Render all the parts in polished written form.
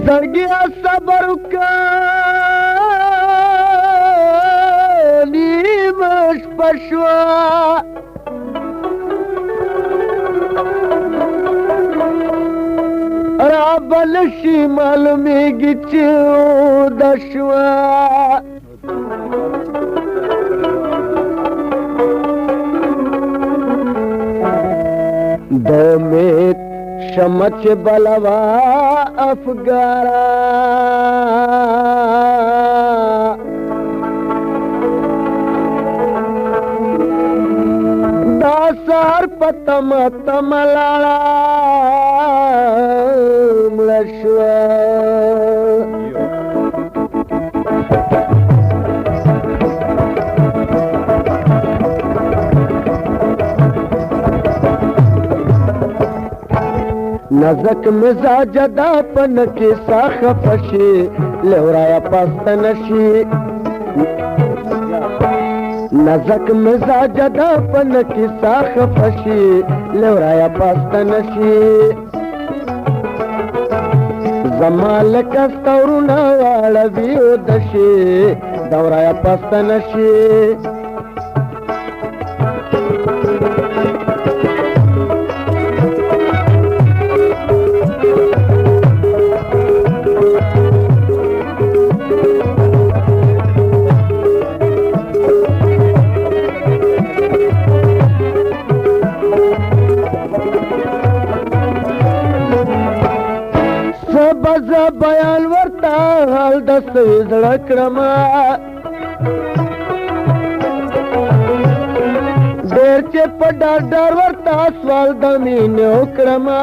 زړګیا صبر وکړه نیمه شپه شوه رابل شي معلومیږي چې اوده شوه د امید شمع چې بلوا افګاره دا سهار په تمه تمه لاړه مړه شوه نزک مزاج دا پن کی ساخ فشی لورایا پاستا نشی نزک مزاج دا پن کی ساخ فشی لورایا پاستا نشی زمال کستورونا والا ویو دشی دورایا پاستا نشی بزا بیان ورتا حال دستوی زړه کړما ډېر چې په ډاډر ورتا سوال د مینې وکړما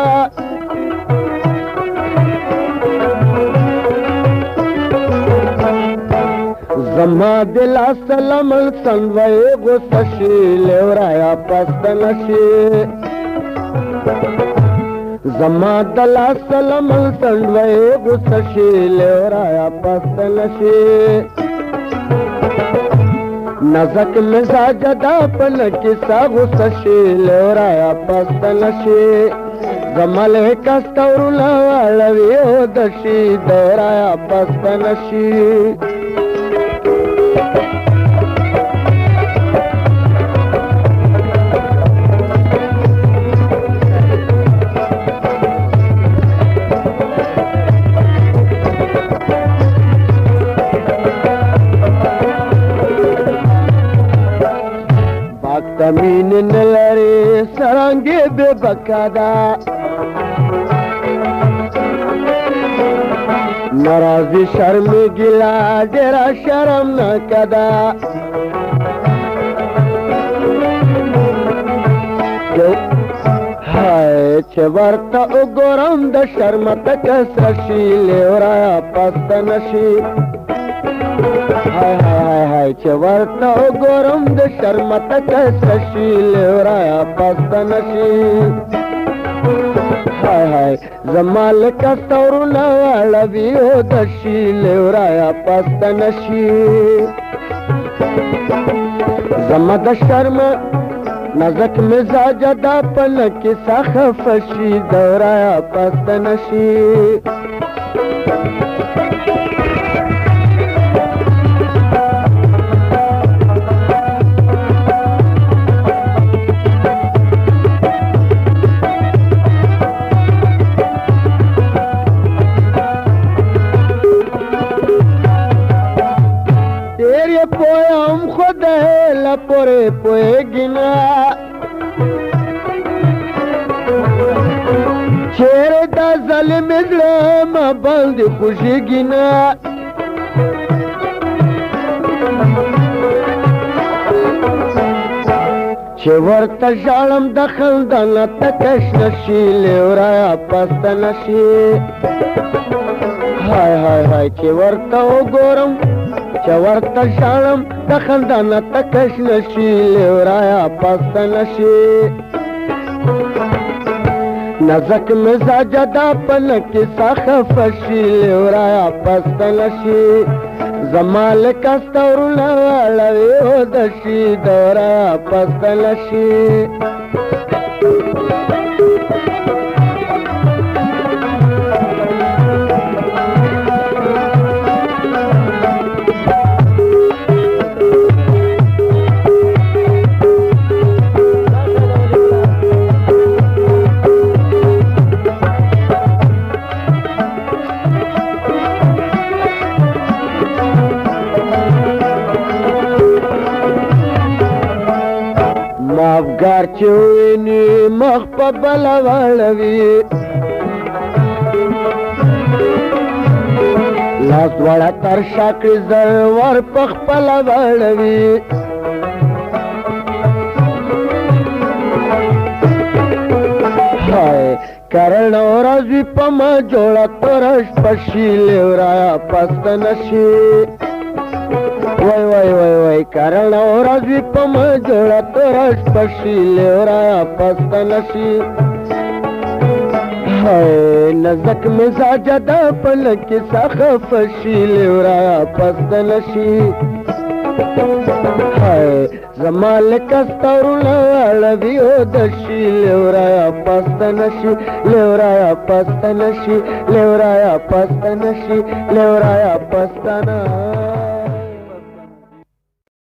زما دل سلام سنوي غوسه شي لورایا پست نشي زما دلا سلام سنوي غوسه شي لورایا پست نشي نزک مزاج دا پن کیسا غوسه شي لورایا پست نشي زمل کستور لاړوي او دشي دورایا پست نشي کمین نلری سرانگی بے بکادا نرازی شرم گلا ڈیرا شرم نکدا ہائے چھ ورطا اگورم دا شرمت کس رشی لیورایا پست نشی ہائے ہائے ہائے چھ ورطا اگورم دا شرمت کس رشی لیورایا پست نشی ہائے ہائے زمال کستورنا والا بیو دشی لیورایا پست نشی زمد شرم نزک مزاج دا پن کی سخفشی دورایا پست نشی تیرے پویا ہم خود ہے لپورے پوئے گنا چہرے دا ظلم ظلم بند خوشی گنا چورتا شالم دخل دانا تکش نشی لیورایا پست نشی هاي هاي هاي چې ورته وګورم چې ورته شاړم د خندا نه تکش نشي لیورایا پسته نشي نزک مزاج دا پن کسا خفشی لیورایا پسته نشي زمال کستورنا لوی او دشي دورایا پسته نشي مافګار چې ویني مخ په بله واړوي لاس دواړه تر شا کړي زر ور په خپله واړوي هاي کرن ورځ وي په ما جوړه توره شپه شي لیورایا پسته نشي وای وای وای وای کرن ورځ وي په ما جوړه توره شپه شي لیورایا پسته نشي هاي نزک مزاج دا پل کسا خفشي لیورایا پسته نشي هاي زما لکه ستورونه اړوي او دشي لیورایا پسته نشي لیورایا پسته نشي لیورایا پسته نشي لیورایا پسته نشي